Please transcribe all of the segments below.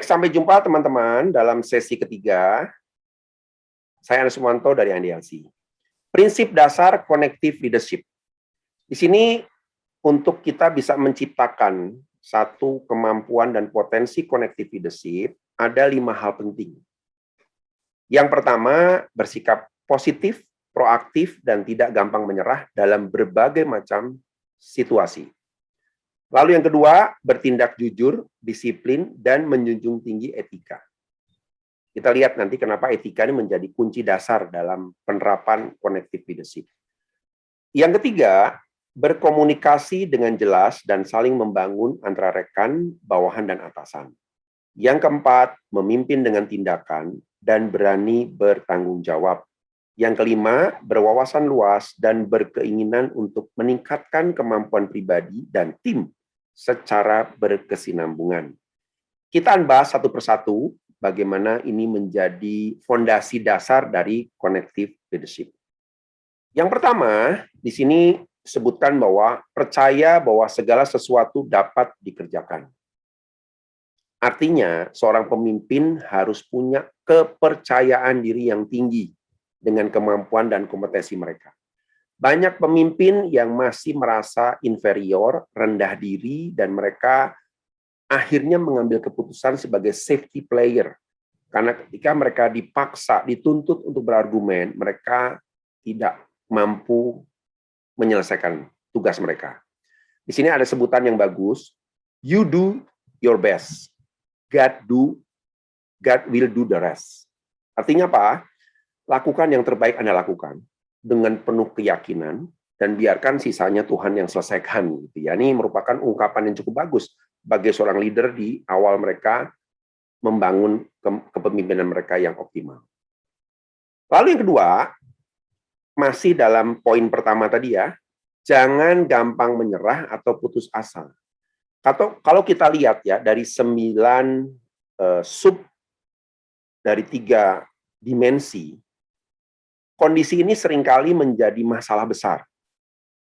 sampai jumpa teman-teman dalam sesi ketiga. Saya Anies Sumanto dari NDLC. Prinsip dasar connective leadership. Di sini untuk kita bisa menciptakan satu kemampuan dan potensi connective leadership, ada 5 hal penting. Yang pertama, bersikap positif, proaktif, dan tidak gampang menyerah dalam berbagai macam situasi. Lalu yang kedua, bertindak jujur, disiplin, dan menjunjung tinggi etika. Kita lihat nanti kenapa etika ini menjadi kunci dasar dalam penerapan connective leadership. Yang ketiga, berkomunikasi dengan jelas dan saling membangun antara rekan, bawahan, dan atasan. Yang keempat, memimpin dengan tindakan dan berani bertanggung jawab. Yang kelima, berwawasan luas dan berkeinginan untuk meningkatkan kemampuan pribadi dan tim secara berkesinambungan. Kita akan bahas satu persatu bagaimana ini menjadi fondasi dasar dari connective leadership. Yang pertama, di sini disebutkan bahwa percaya bahwa segala sesuatu dapat dikerjakan. Artinya, seorang pemimpin harus punya kepercayaan diri yang tinggi dengan kemampuan dan kompetensi mereka. Banyak pemimpin yang masih merasa inferior, rendah diri, dan mereka akhirnya mengambil keputusan sebagai safety player. Karena ketika mereka dipaksa, dituntut untuk berargumen, mereka tidak mampu menyelesaikan tugas mereka. Di sini ada sebutan yang bagus, you do your best, God will do the rest. Artinya apa? Lakukan yang terbaik Anda lakukan dengan penuh keyakinan dan biarkan sisanya Tuhan yang selesaikan. Gitu ya. Ini merupakan ungkapan yang cukup bagus bagi seorang leader di awal mereka membangun kepemimpinan mereka yang optimal. Lalu yang kedua, masih dalam poin pertama tadi ya, jangan gampang menyerah atau putus asa. Kalau kita lihat ya, dari 9 sub dari 3 dimensi, kondisi ini seringkali menjadi masalah besar.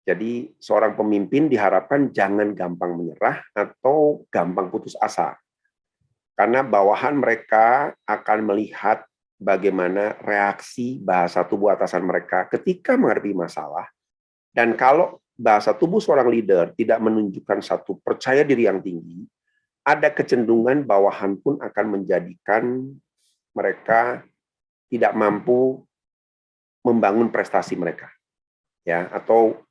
Jadi seorang pemimpin diharapkan jangan gampang menyerah atau gampang putus asa. Karena bawahan mereka akan melihat bagaimana reaksi bahasa tubuh atasan mereka ketika menghadapi masalah. Dan kalau bahasa tubuh seorang leader tidak menunjukkan satu percaya diri yang tinggi, ada kecenderungan bawahan pun akan menjadikan mereka tidak mampu membangun prestasi mereka. Ya, atau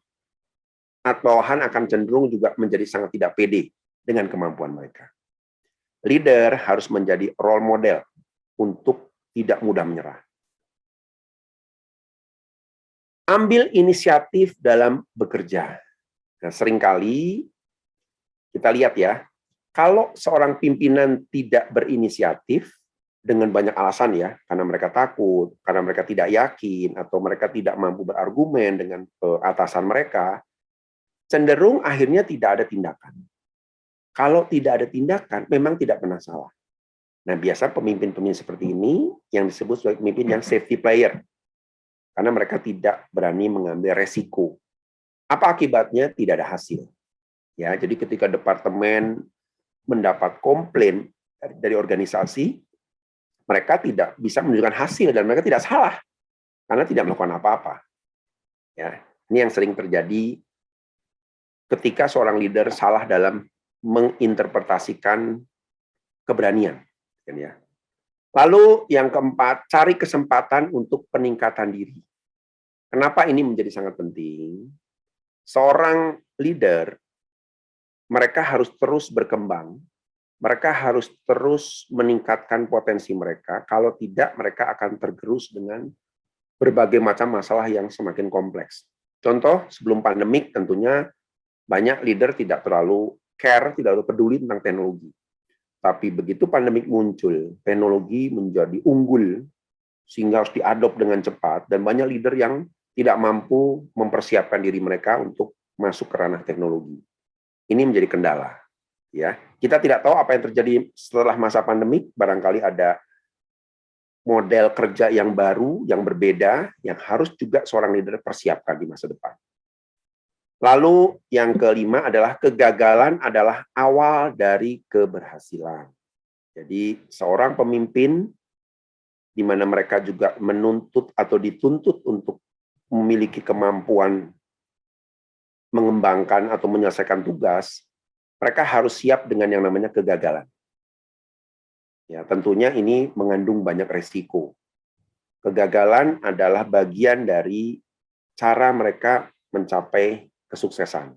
bawahan akan cenderung juga menjadi sangat tidak pede dengan kemampuan mereka. Leader harus menjadi role model untuk tidak mudah menyerah. Ambil inisiatif dalam bekerja. Nah, seringkali kita lihat ya, kalau seorang pimpinan tidak berinisiatif dengan banyak alasan ya, karena mereka takut, karena mereka tidak yakin, atau mereka tidak mampu berargumen dengan atasan mereka, cenderung akhirnya tidak ada tindakan. Kalau tidak ada tindakan, memang tidak pernah salah. Nah, biasa pemimpin-pemimpin seperti ini yang disebut sebagai pemimpin yang safety player. Karena mereka tidak berani mengambil resiko. Apa akibatnya? Tidak ada hasil. Ya, jadi ketika departemen mendapat komplain dari organisasi, mereka tidak bisa menunjukkan hasil dan mereka tidak salah karena tidak melakukan apa-apa. Ya, ini yang sering terjadi ketika seorang leader salah dalam menginterpretasikan keberanian. Ya. Lalu yang keempat, cari kesempatan untuk peningkatan diri. Kenapa ini menjadi sangat penting? Seorang leader, mereka harus terus berkembang, mereka harus terus meningkatkan potensi mereka, kalau tidak mereka akan tergerus dengan berbagai macam masalah yang semakin kompleks. Contoh, sebelum pandemik tentunya banyak leader tidak terlalu care, tidak terlalu peduli tentang teknologi. Tapi begitu pandemik muncul, teknologi menjadi unggul, sehingga harus diadop dengan cepat, dan banyak leader yang tidak mampu mempersiapkan diri mereka untuk masuk ke ranah teknologi. Ini menjadi kendala. Ya, kita tidak tahu apa yang terjadi setelah masa pandemik, barangkali ada model kerja yang baru, yang berbeda, yang harus juga seorang leader persiapkan di masa depan. Lalu yang kelima adalah kegagalan adalah awal dari keberhasilan. Jadi seorang pemimpin di mana mereka juga menuntut atau dituntut untuk memiliki kemampuan mengembangkan atau menyelesaikan tugas, mereka harus siap dengan yang namanya kegagalan. Ya, tentunya ini mengandung banyak resiko. Kegagalan adalah bagian dari cara mereka mencapai kesuksesan.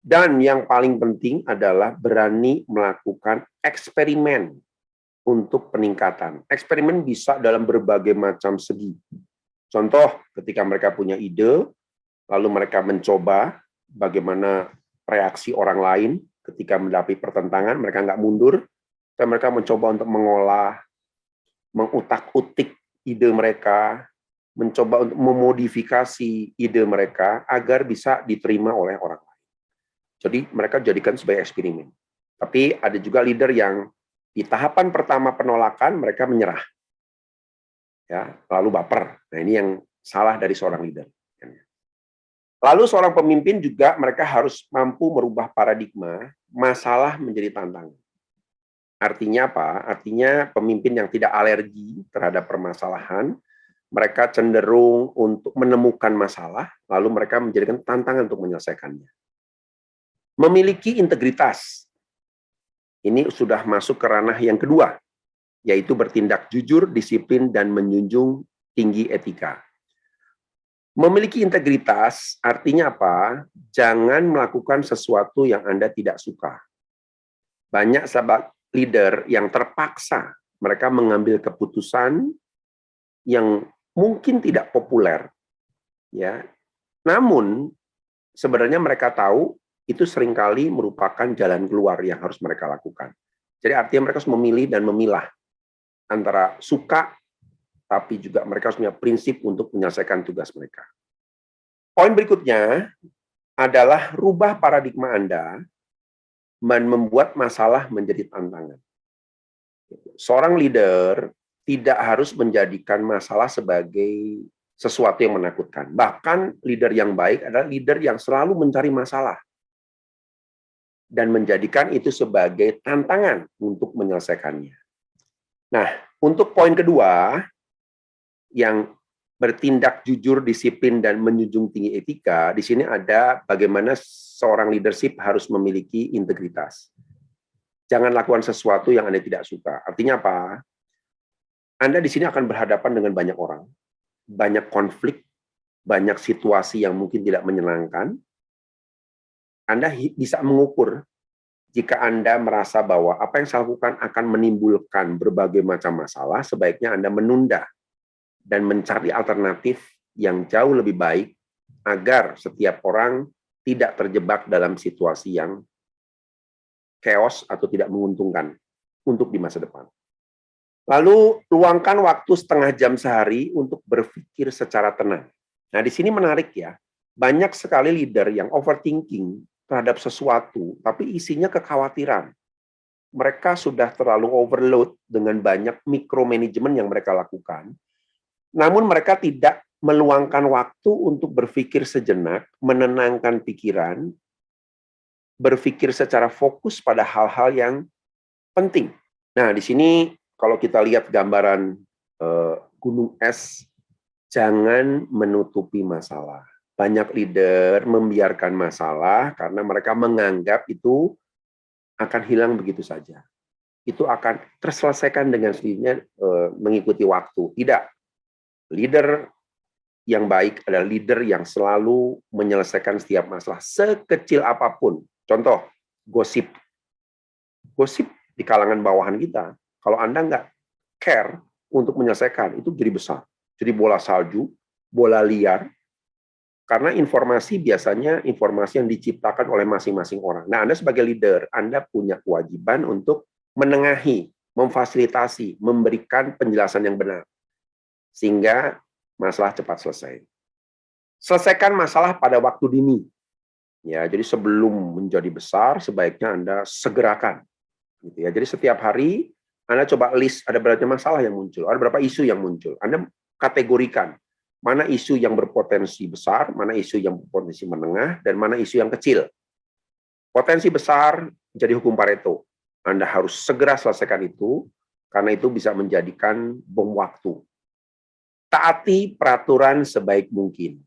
Dan yang paling penting adalah berani melakukan eksperimen untuk peningkatan. Eksperimen bisa dalam berbagai macam segi. Contoh, ketika mereka punya ide, lalu mereka mencoba bagaimana reaksi orang lain ketika menghadapi pertentangan, mereka nggak mundur, dan mereka mencoba untuk mengolah, mengutak-utik ide mereka, mencoba untuk memodifikasi ide mereka agar bisa diterima oleh orang lain. Jadi mereka jadikan sebagai eksperimen. Tapi ada juga leader yang di tahapan pertama penolakan mereka menyerah, ya, lalu baper. Nah, ini yang salah dari seorang leader. Lalu seorang pemimpin juga mereka harus mampu merubah paradigma masalah menjadi tantangan. Artinya apa? Artinya pemimpin yang tidak alergi terhadap permasalahan, mereka cenderung untuk menemukan masalah, lalu mereka menjadikan tantangan untuk menyelesaikannya. Memiliki integritas. Ini sudah masuk ke ranah yang kedua, yaitu bertindak jujur, disiplin, dan menjunjung tinggi etika. Memiliki integritas artinya apa? Jangan melakukan sesuatu yang Anda tidak suka. Banyak sahabat leader yang terpaksa mereka mengambil keputusan yang mungkin tidak populer, ya. Namun sebenarnya mereka tahu itu seringkali merupakan jalan keluar yang harus mereka lakukan. Jadi artinya mereka harus memilih dan memilah antara suka, tapi juga mereka harus punya prinsip untuk menyelesaikan tugas mereka. Poin berikutnya adalah rubah paradigma Anda dan membuat masalah menjadi tantangan. Seorang leader tidak harus menjadikan masalah sebagai sesuatu yang menakutkan. Bahkan leader yang baik adalah leader yang selalu mencari masalah dan menjadikan itu sebagai tantangan untuk menyelesaikannya. Nah, untuk poin kedua, yang bertindak jujur, disiplin, dan menjunjung tinggi etika, di sini ada bagaimana seorang leadership harus memiliki integritas. Jangan lakukan sesuatu yang Anda tidak suka. Artinya apa? Anda di sini akan berhadapan dengan banyak orang, banyak konflik, banyak situasi yang mungkin tidak menyenangkan. Anda bisa mengukur jika Anda merasa bahwa apa yang saya lakukan akan menimbulkan berbagai macam masalah, sebaiknya Anda menunda dan mencari alternatif yang jauh lebih baik agar setiap orang tidak terjebak dalam situasi yang chaos atau tidak menguntungkan untuk di masa depan. Lalu, luangkan waktu setengah jam sehari untuk berpikir secara tenang. Nah, di sini menarik ya, banyak sekali leader yang overthinking terhadap sesuatu, tapi isinya kekhawatiran. Mereka sudah terlalu overload dengan banyak micromanagement yang mereka lakukan, namun mereka tidak meluangkan waktu untuk berpikir sejenak, menenangkan pikiran, berpikir secara fokus pada hal-hal yang penting. Nah, di sini kalau kita lihat gambaran gunung es, jangan menutupi masalah. Banyak leader membiarkan masalah karena mereka menganggap itu akan hilang begitu saja. Itu akan terselesaikan dengan sendirinya mengikuti waktu. Tidak. Leader yang baik adalah leader yang selalu menyelesaikan setiap masalah sekecil apapun. Contoh, gosip. Gosip di kalangan bawahan kita. Kalau Anda nggak care untuk menyelesaikan, itu jadi besar. Jadi bola salju, bola liar, karena informasi biasanya informasi yang diciptakan oleh masing-masing orang. Nah, Anda sebagai leader, Anda punya kewajiban untuk menengahi, memfasilitasi, memberikan penjelasan yang benar. Sehingga masalah cepat selesai. Selesaikan masalah pada waktu dini. Ya, jadi sebelum menjadi besar, sebaiknya Anda segerakan. Gitu ya. Jadi setiap hari, Anda coba list, ada berapa masalah yang muncul, ada berapa isu yang muncul. Anda kategorikan. Mana isu yang berpotensi besar, mana isu yang berpotensi menengah, dan mana isu yang kecil. Potensi besar jadi hukum Pareto. Anda harus segera selesaikan itu, karena itu bisa menjadikan bom waktu. Taati peraturan sebaik mungkin.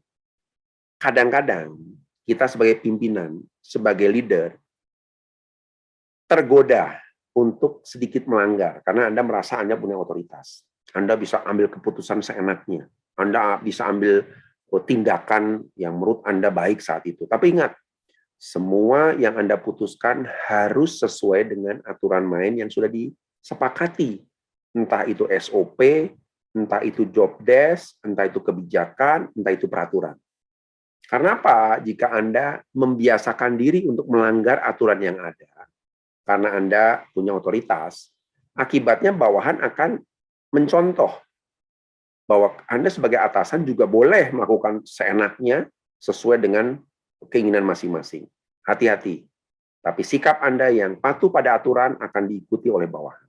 Kadang-kadang kita sebagai pimpinan, sebagai leader, tergoda untuk sedikit melanggar, karena Anda merasa Anda punya otoritas. Anda bisa ambil keputusan seenaknya. Anda bisa ambil tindakan yang menurut Anda baik saat itu. Tapi ingat, semua yang Anda putuskan harus sesuai dengan aturan main yang sudah disepakati. Entah itu SOP, entah itu job desk, entah itu kebijakan, entah itu peraturan. Karena apa? Jika Anda membiasakan diri untuk melanggar aturan yang ada, karena Anda punya otoritas, akibatnya bawahan akan mencontoh bahwa Anda sebagai atasan juga boleh melakukan seenaknya sesuai dengan keinginan masing-masing. Hati-hati. Tapi sikap Anda yang patuh pada aturan akan diikuti oleh bawahan.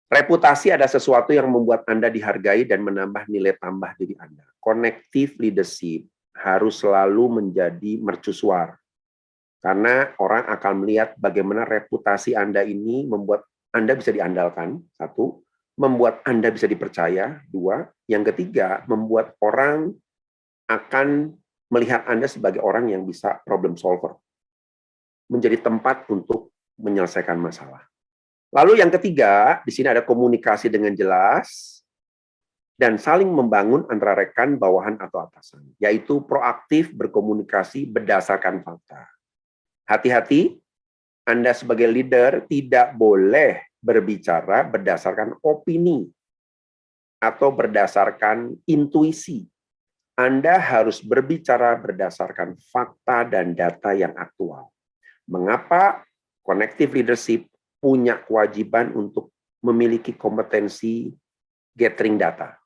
Reputasi ada sesuatu yang membuat Anda dihargai dan menambah nilai tambah diri Anda. Connective leadership harus selalu menjadi mercusuar. Karena orang akan melihat bagaimana reputasi Anda ini membuat Anda bisa diandalkan, satu, membuat Anda bisa dipercaya, dua, yang ketiga, membuat orang akan melihat Anda sebagai orang yang bisa problem solver. Menjadi tempat untuk menyelesaikan masalah. Lalu yang ketiga, di sini ada komunikasi dengan jelas, dan saling membangun antara rekan, bawahan, atau atasan. Yaitu proaktif berkomunikasi berdasarkan fakta. Hati-hati, Anda sebagai leader tidak boleh berbicara berdasarkan opini atau berdasarkan intuisi. Anda harus berbicara berdasarkan fakta dan data yang aktual. Mengapa connective leadership punya kewajiban untuk memiliki kompetensi gathering data,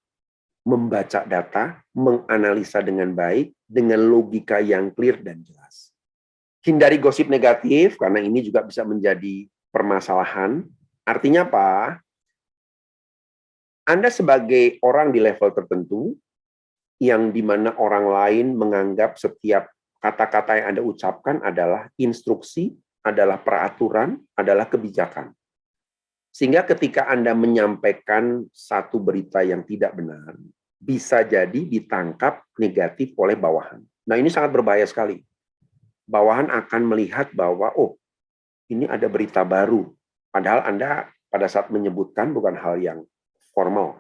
membaca data, menganalisa dengan baik, dengan logika yang clear dan jelas. Hindari gosip negatif, karena ini juga bisa menjadi permasalahan. Artinya apa? Anda sebagai orang di level tertentu, yang dimana orang lain menganggap setiap kata-kata yang Anda ucapkan adalah instruksi, adalah peraturan, adalah kebijakan. Sehingga ketika Anda menyampaikan satu berita yang tidak benar, bisa jadi ditangkap negatif oleh bawahan. Nah, ini sangat berbahaya sekali. Bawahan akan melihat bahwa, oh, ini ada berita baru. Padahal Anda pada saat menyebutkan bukan hal yang formal.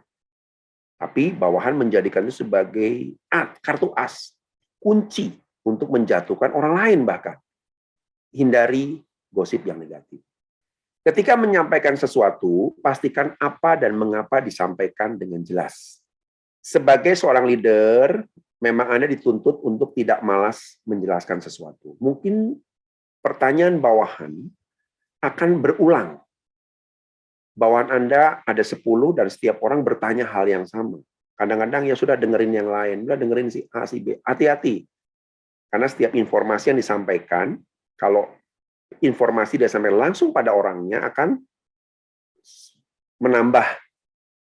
Tapi bawahan menjadikan itu sebagai kartu as, kunci untuk menjatuhkan orang lain bahkan. Hindari gosip yang negatif. Ketika menyampaikan sesuatu, pastikan apa dan mengapa disampaikan dengan jelas. Sebagai seorang leader, memang Anda dituntut untuk tidak malas menjelaskan sesuatu. Mungkin pertanyaan bawahan akan berulang. Bawahan Anda ada 10 dan setiap orang bertanya hal yang sama. Kadang-kadang ya sudah dengerin yang lain, sudah dengerin si A, si B. Hati-hati. Karena setiap informasi yang disampaikan, kalau informasi dia sampai langsung pada orangnya akan menambah.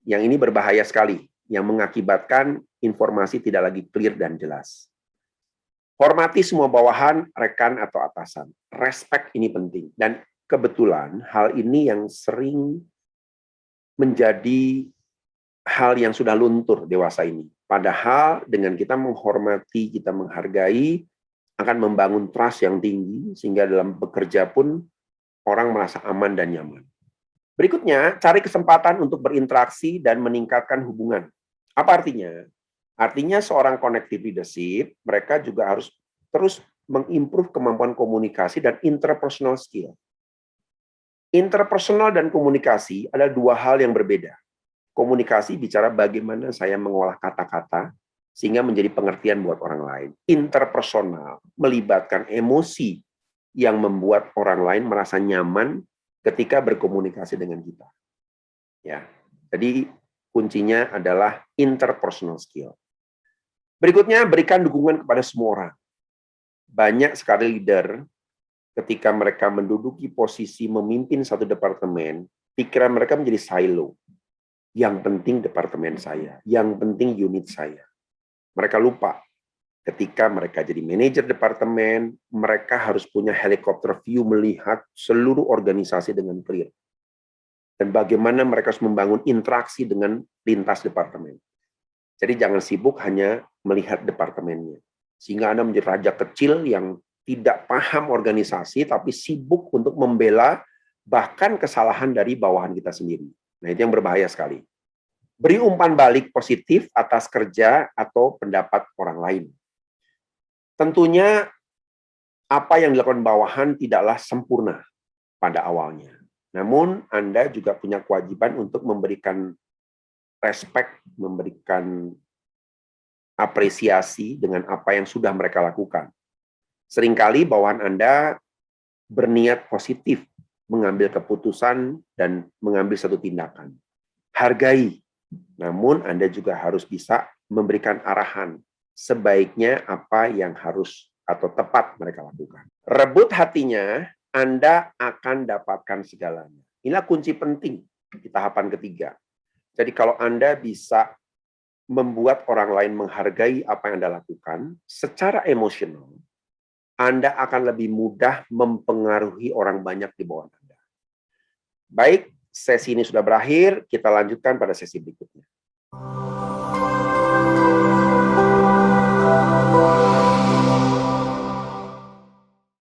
Yang ini berbahaya sekali, yang mengakibatkan informasi tidak lagi clear dan jelas. Hormati semua bawahan, rekan, atau atasan. Respect ini penting. Dan kebetulan hal ini yang sering menjadi hal yang sudah luntur dewasa ini. Padahal dengan kita menghormati, kita menghargai, akan membangun trust yang tinggi, sehingga dalam bekerja pun orang merasa aman dan nyaman. Berikutnya, cari kesempatan untuk berinteraksi dan meningkatkan hubungan. Apa artinya? Artinya seorang connective leadership, mereka juga harus terus mengimprove kemampuan komunikasi dan interpersonal skill. Interpersonal dan komunikasi adalah dua hal yang berbeda. Komunikasi bicara bagaimana saya mengolah kata-kata, sehingga menjadi pengertian buat orang lain. Interpersonal melibatkan emosi yang membuat orang lain merasa nyaman ketika berkomunikasi dengan kita. Ya, jadi kuncinya adalah interpersonal skill. Berikutnya, berikan dukungan kepada semua orang. Banyak sekali leader ketika mereka menduduki posisi memimpin satu departemen, pikiran mereka menjadi silo. Yang penting departemen saya, yang penting unit saya. Mereka lupa Ketika mereka jadi manajer departemen, mereka harus punya helikopter view melihat seluruh organisasi dengan clear. Dan bagaimana mereka harus membangun interaksi dengan lintas departemen. Jadi jangan sibuk hanya melihat departemennya. Sehingga Anda menjadi raja kecil yang tidak paham organisasi, tapi sibuk untuk membela bahkan kesalahan dari bawahan kita sendiri. Nah, itu yang berbahaya sekali. Beri umpan balik positif atas kerja atau pendapat orang lain. Tentunya apa yang dilakukan bawahan tidaklah sempurna pada awalnya. Namun Anda juga punya kewajiban untuk memberikan respect, memberikan apresiasi dengan apa yang sudah mereka lakukan. Seringkali bawahan Anda berniat positif mengambil keputusan dan mengambil satu tindakan. Hargai, namun Anda juga harus bisa memberikan arahan sebaiknya apa yang harus atau tepat mereka lakukan. Rebut hatinya, Anda akan dapatkan segalanya. Inilah kunci penting di tahapan ketiga. Jadi kalau Anda bisa membuat orang lain menghargai apa yang Anda lakukan, secara emosional, Anda akan lebih mudah mempengaruhi orang banyak di bawah Anda. Baik, sesi ini sudah berakhir, kita lanjutkan pada sesi berikutnya.